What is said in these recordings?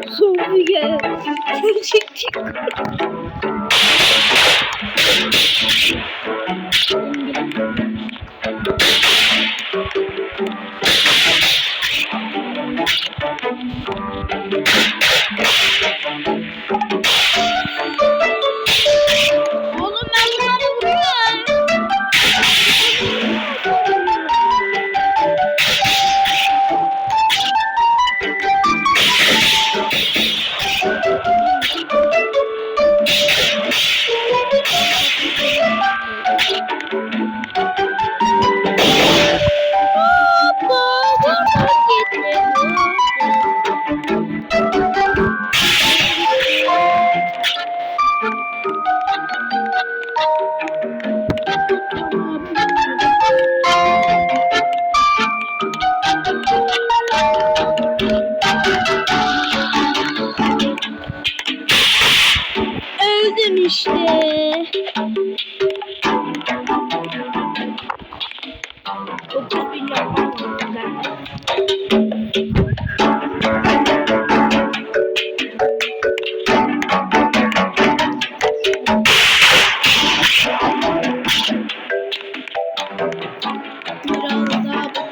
Zombi gel. Çık. Oğlum ben bunları vuruyorum. Öldüm işte. 30.000 yapamadım ben. Biraz daha bu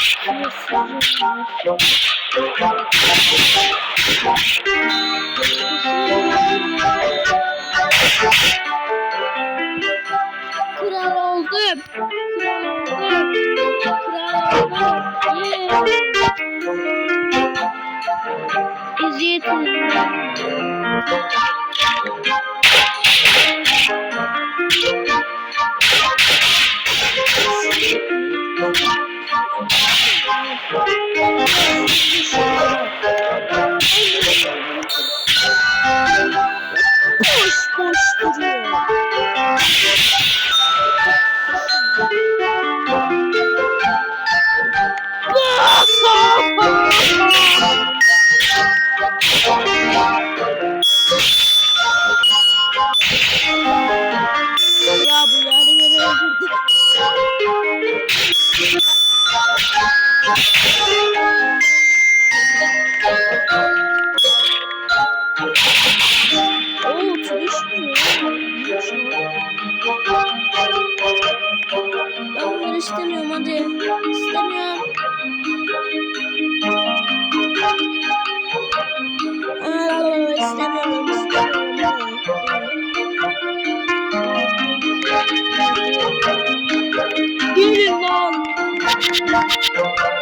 toplarsanız Kral oldum. Eziyet boş duruyor. Ya bu yarı yere öldürdü. Oo, çalışmıyor. Ben bunları istemiyorum, hadi. İstemiyorum. Gelin lan.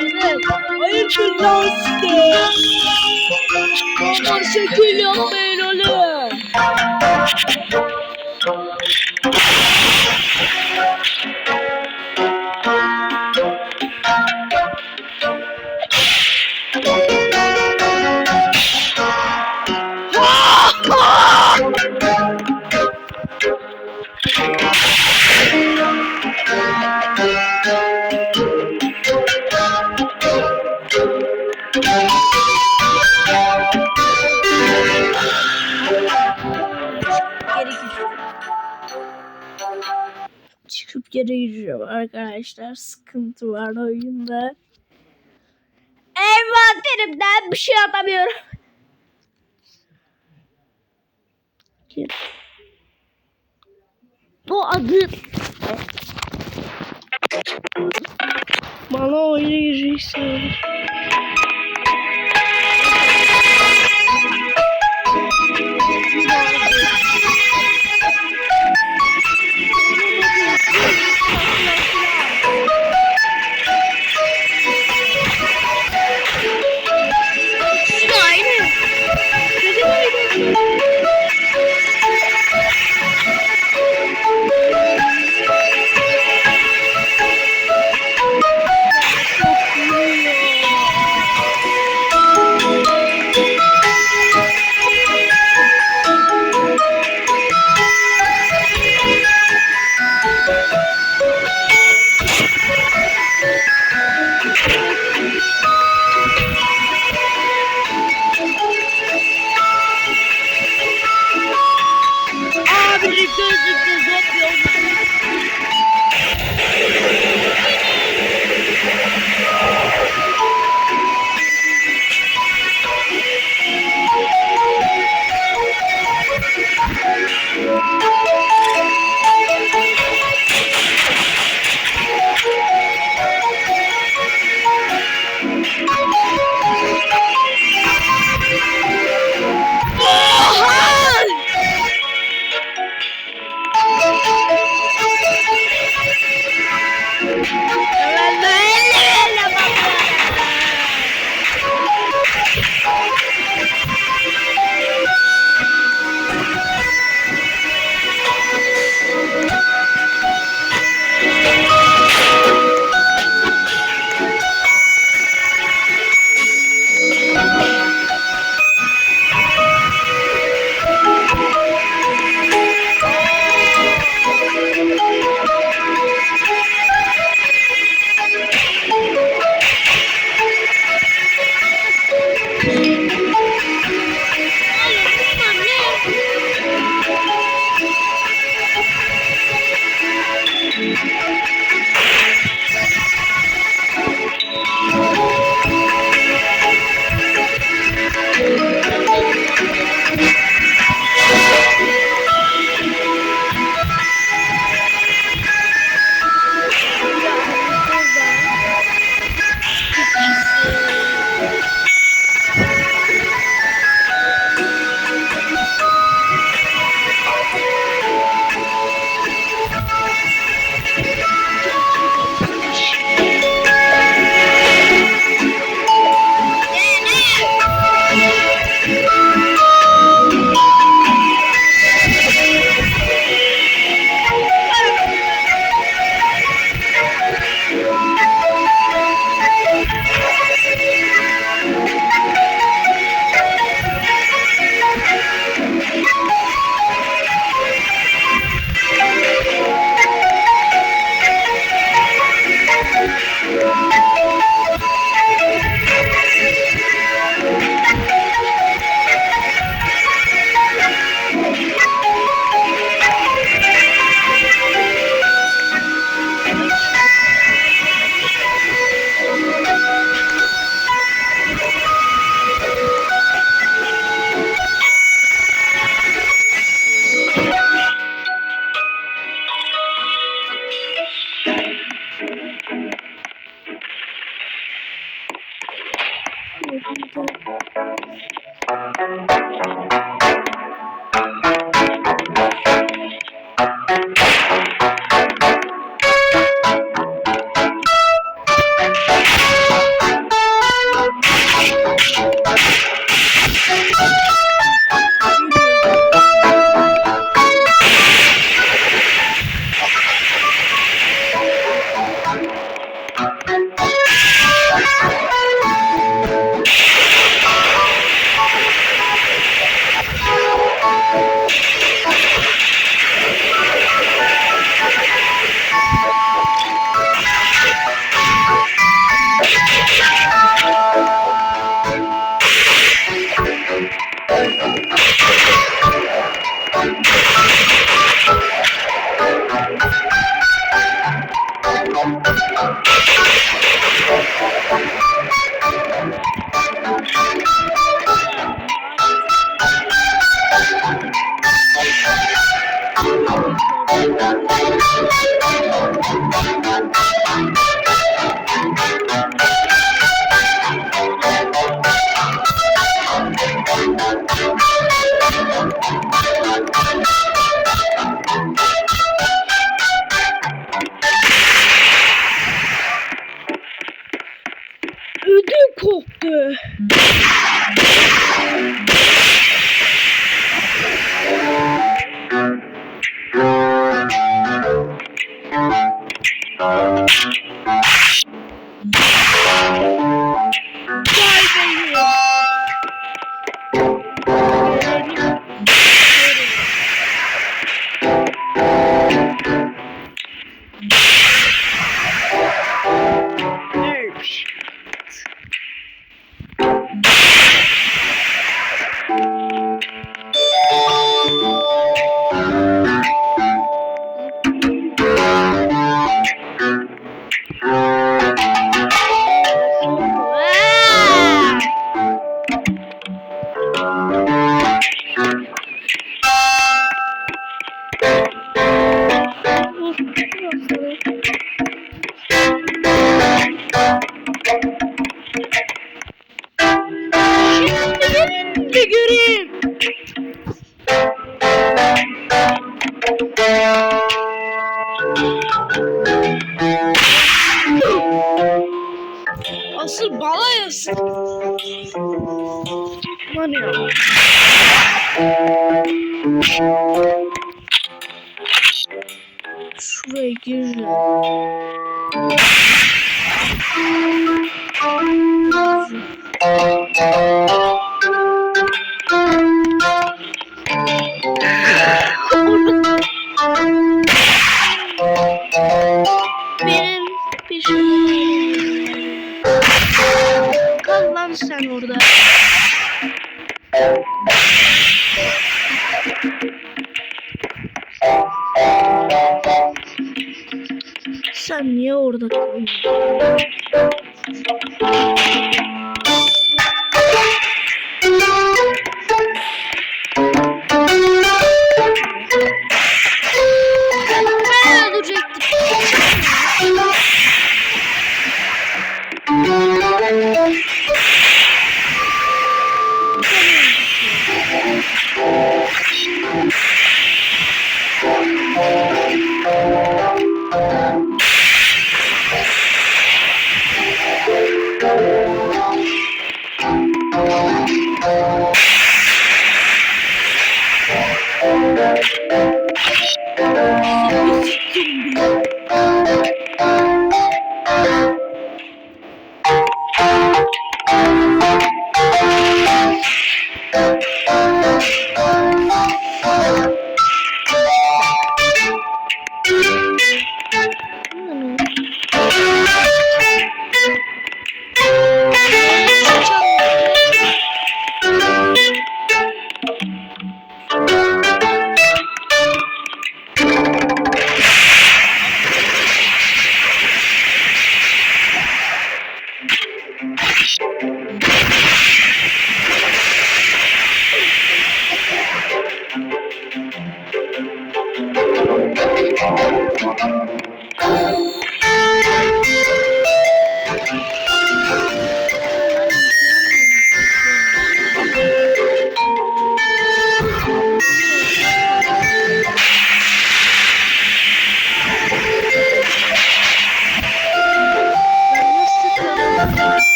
Evet. Hayırdır lan size? Normal şekil yapmayın oğlum. geri gireceğim arkadaşlar. Sıkıntı var oyunda. Envanterimden bir şey atamıyorum. Bu adı bana oyuna gireceksin. Ödüm koptu. Şimdi göreyim. Asıl bana yazsın. Lan ya. Şuraya gireceğim. Benim peşim. Kal lan sen orada. Sen niye orada kaldın? Ben öldürecektim.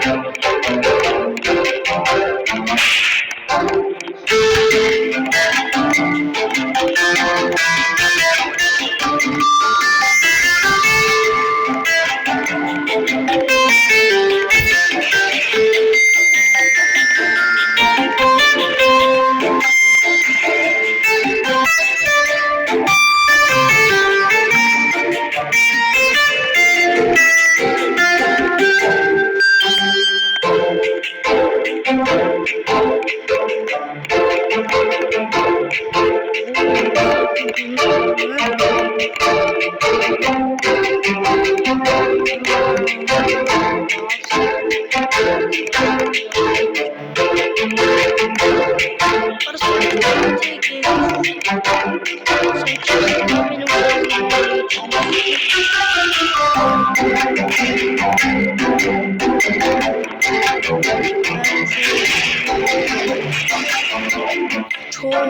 Çok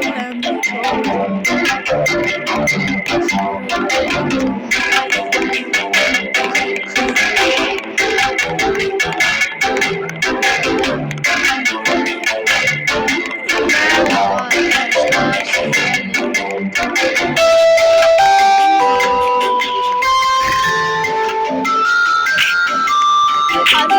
hem de çok. Merhaba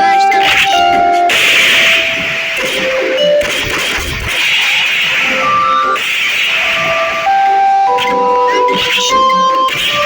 arkadaşlar.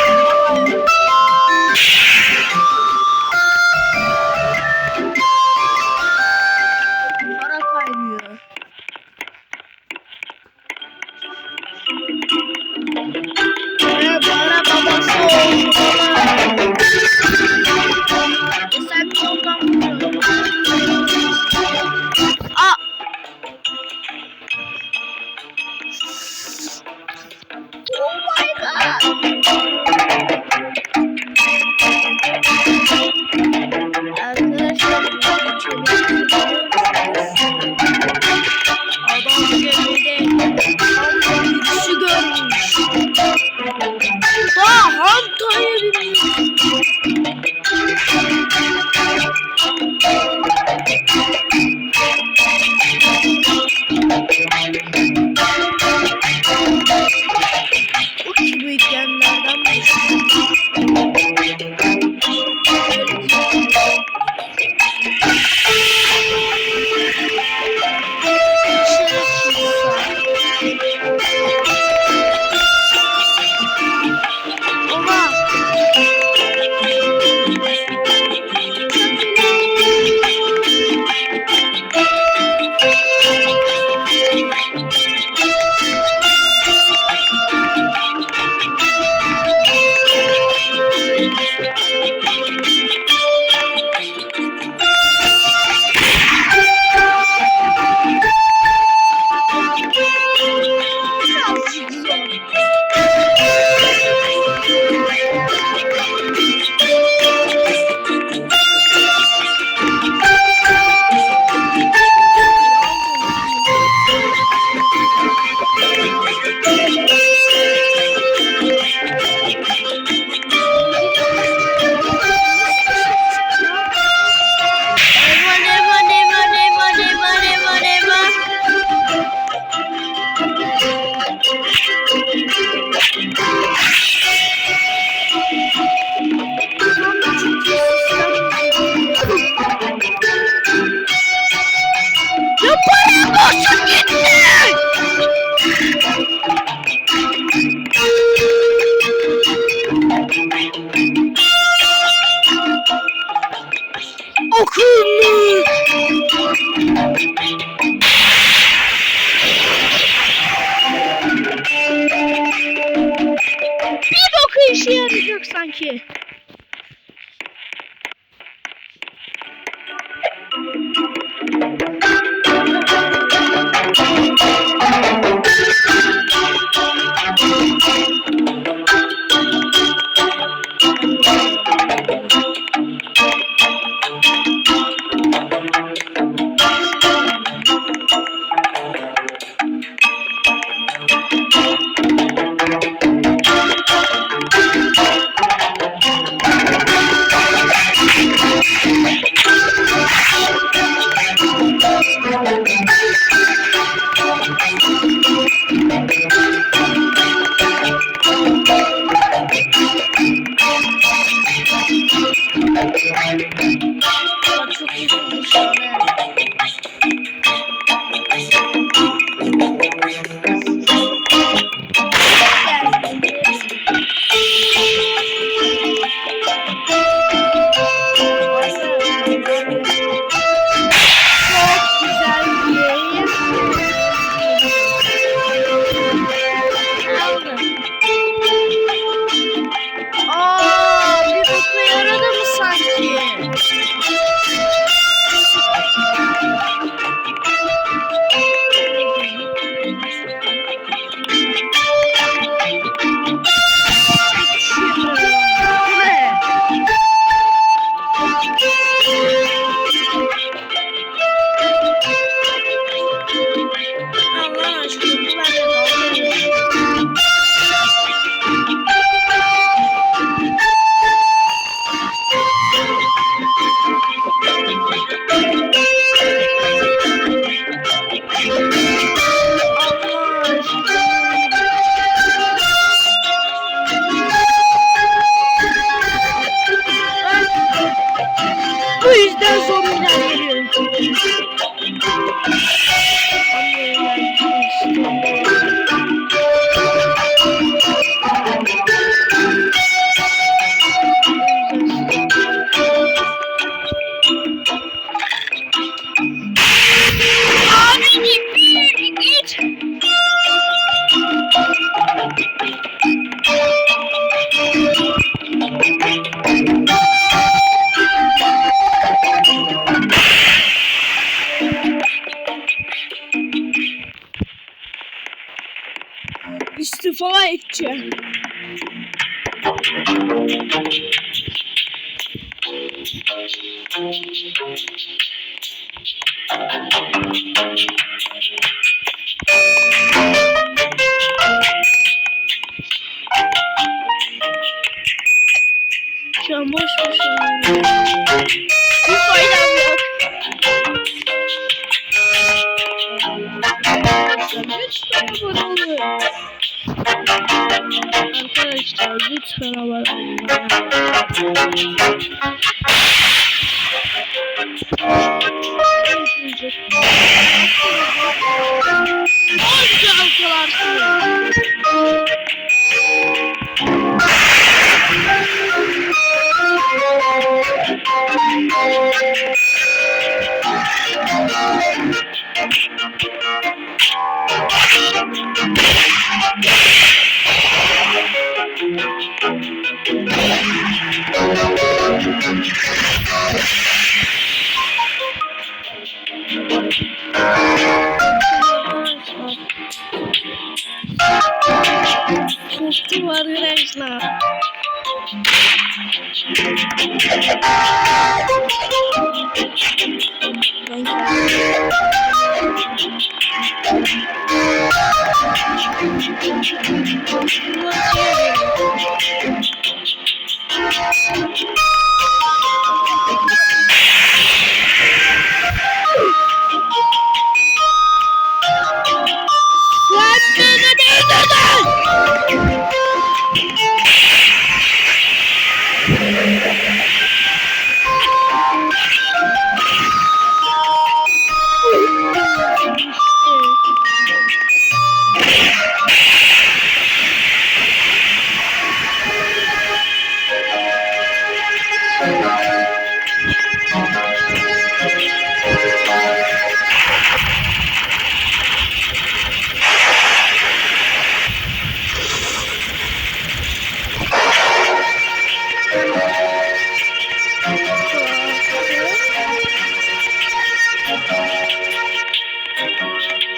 Bu yüzden zombiler geliyor. İstifa edeceğim. Şu an boş boş oynuyorum. Bir faydam yok. Lütfen abone olun. Arkadaşlar lütfen abone olun. Korktum arkadaşlar.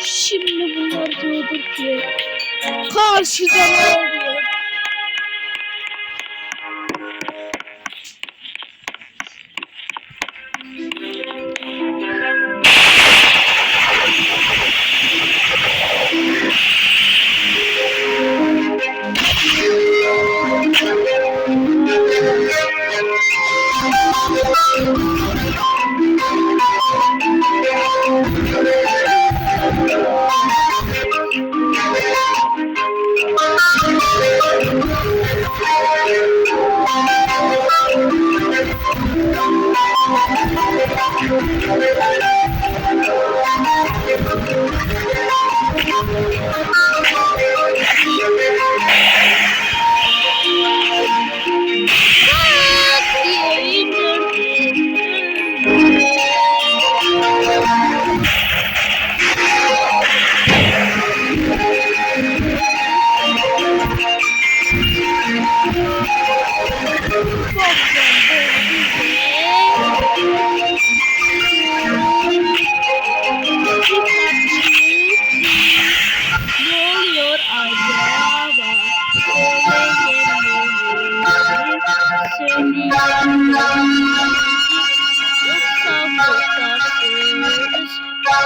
Şimdi bunlar diyorduk ki karşıda ne oluyor?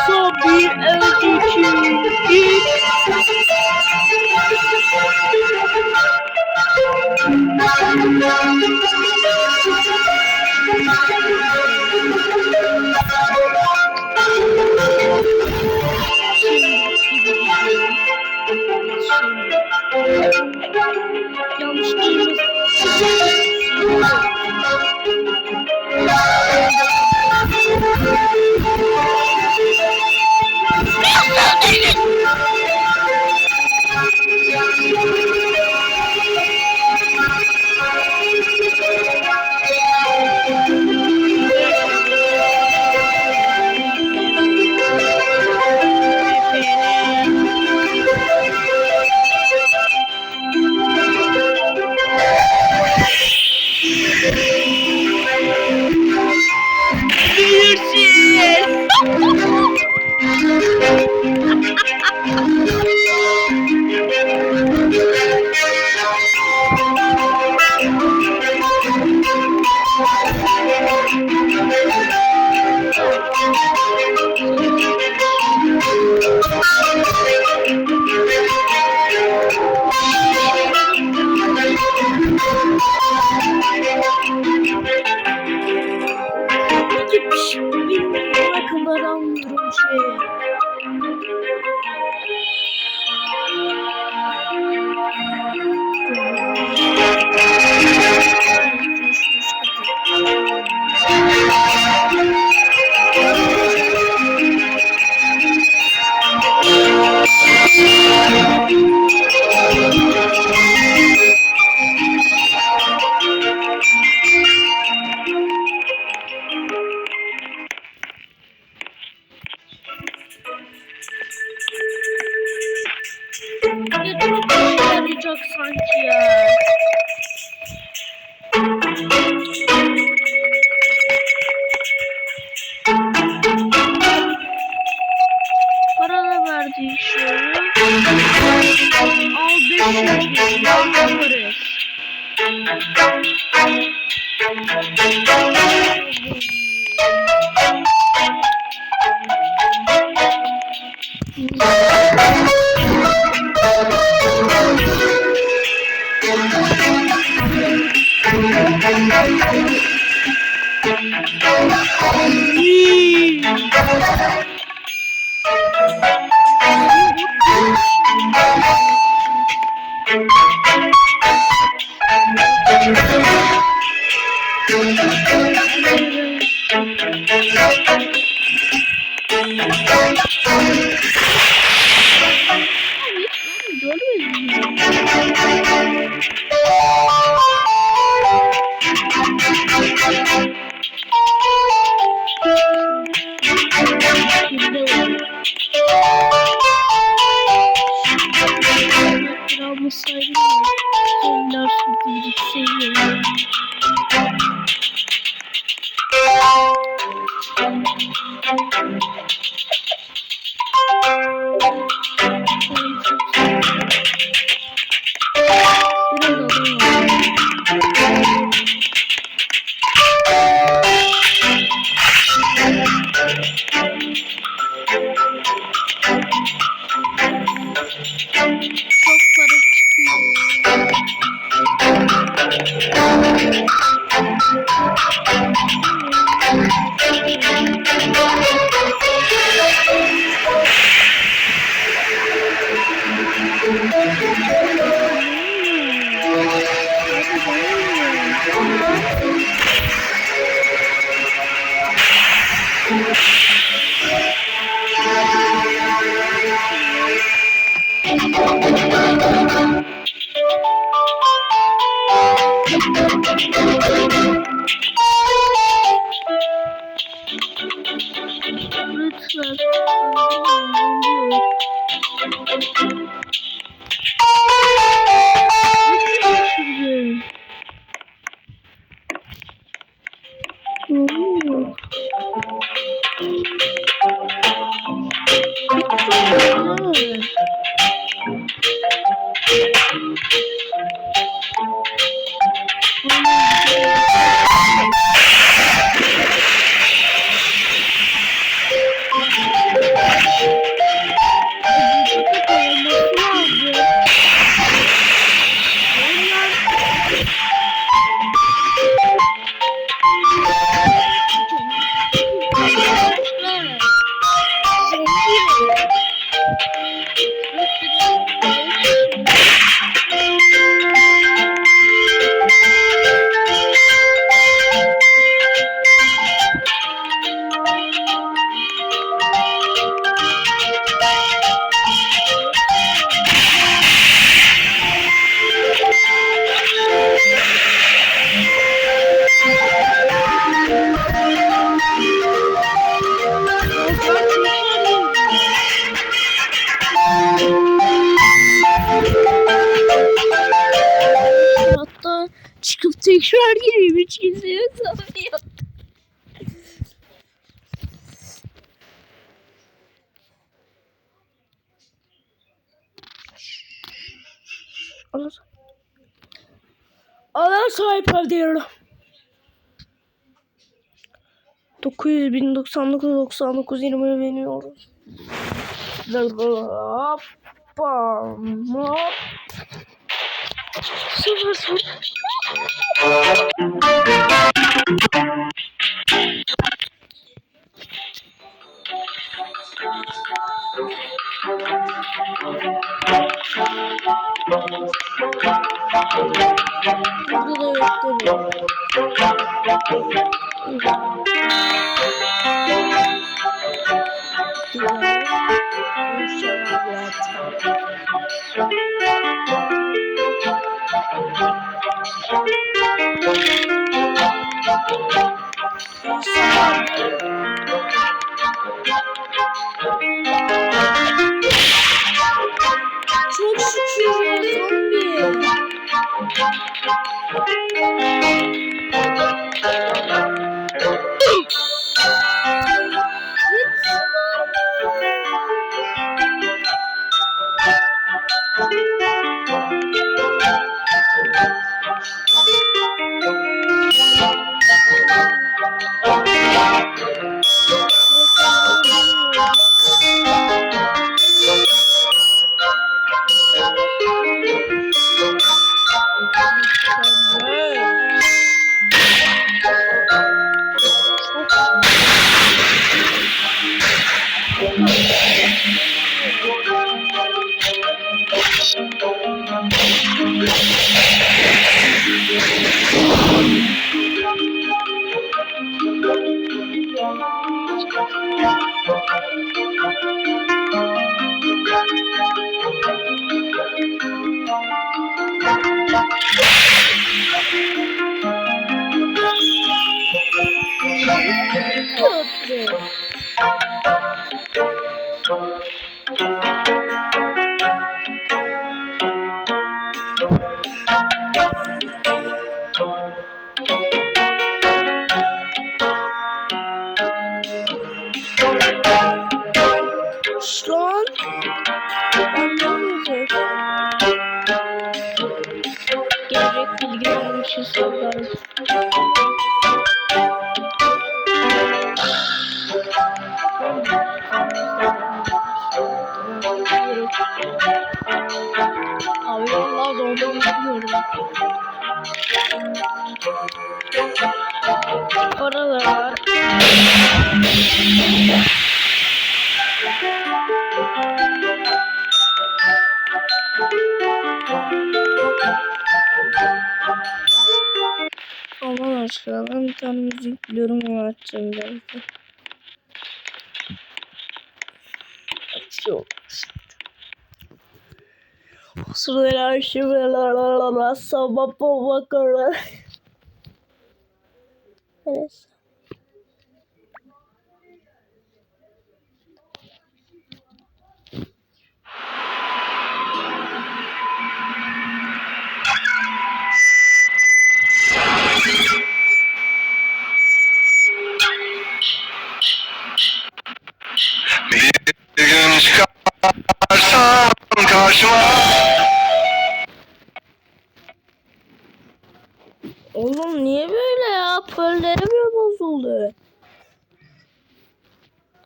Son bir önceki yanlış Rakımları anlıyorum yarayacak sanki ya. Para da verdi şöyle. Al 500 yaparız. Hatta çıkıp tekrar gireyim, hiç kimseye sanmıyor. Alan sahip diyorum. 900.099 20 veriyoruz. Hop. Hop. Sıfır. Burada da yok. Çok şükür ya zombi. Şu an anlamıyorum. Gelecek bilgi vermişiz sorular. Abi vallahi zorda bilmiyorum. Oralar. Allah aşkına ben bir tane müzik biliyorum onu açacağım belki. Açıyor. Sırayla şıvılarlarla sabah bakarlar. Evet. Bir gün çıkarsan karşıma. Oğlum niye böyle ya? Pöllerim mi bozuldu?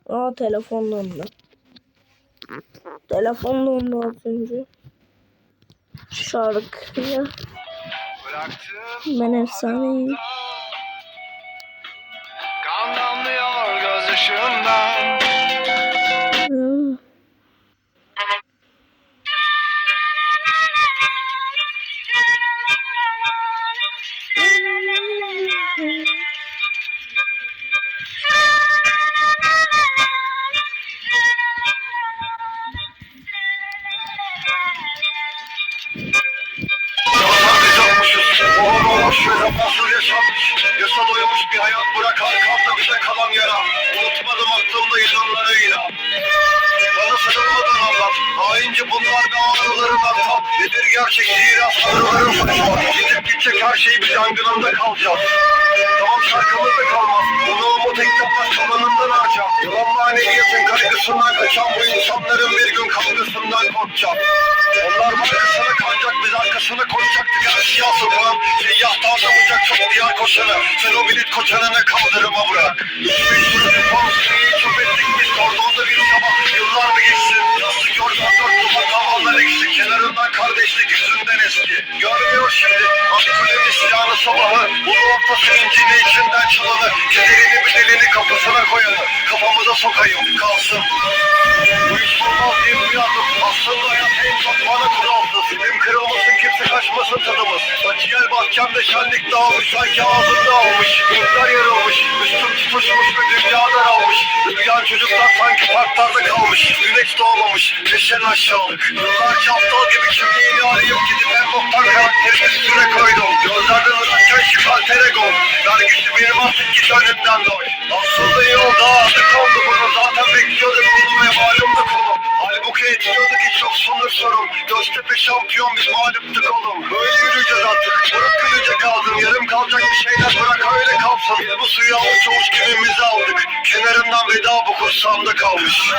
Aa telefon dondu. Telefon dondu az önce. Şarkıya. Ben efsaneyim. Kan damlıyor gözyaşımdan. Olmuş ve zamansız yaşanmış. Yasa doymuş bir hayat bırak arkamda bize kalan yara. Unutmadım aklımda yılanlarıyla. Bana sarılmadan anlat. Haince bunlar da ağrılarından tam. Nedir gerçek zira sarıların saçma. Gidip gidecek her şey bir yangınında kalacağız. Tamam şarkımızda kalmaz. Bunu umut eklemez kalanından harca. Yalan maneviyatın kaygısından kaçan bu insanların bir gün kavgasından korkacak. Onlar markasını kancak biz arkasını koşacaktık her siyah sokağın. Seyyah dağıtamayacak çok diyar koşanı. Sen o bilet koçanını kaldırıma bırak. Hiçbir sürü fansiyi çöp ettik biz kordonda bir sabah. Yıllar mı geçsin? Yastık yorgan dört duman tavanlar eksi. Kenarından kardeşlik yüzünden eski. Görmüyor şimdi Abdülhamid isyanı sabahı. Ulu orta sevincini içinden çalanı. Kederini bedelini kapısına koyanı. Kafamıza sokayım kalsın. Bu iş olmaz diye uyandım. Aslında hayat en çok bana kuralsız. Dilim kırılmasın kimse kaçmasın tadımız. Acıyel bahçemde şenlik dağılmış. Sanki ağzımda almış. Gözler yarılmış. Üstüm tutuşmuş ve dünya daralmış. Uyuyan çocuklar sanki parklarda kalmış. Güneş doğmamış. Neşen aşağılık. Yıllarca aptal gibi kimliğini arayıp gidip en boktan karakterimi üstüne koydum. Gözlerden ırakken şifal teregon. Vergisi benim artık git önümden doy. Aslında yolda adı kondu bunu. Zaten bekliyordum bulmaya malumdu konu. Halbuki etmiyorduk hiç yoksundur sorun. Göztepe şampiyon biz mağluptuk oğlum. Böyle yürüyeceğiz artık. Bırak gülecek aldım. Yarım kalacak bir şeyler bırak öyle kalsın. Biz bu suyu avuç avuç gemimizi aldık. Kenarından veda bu kursamda kalmış.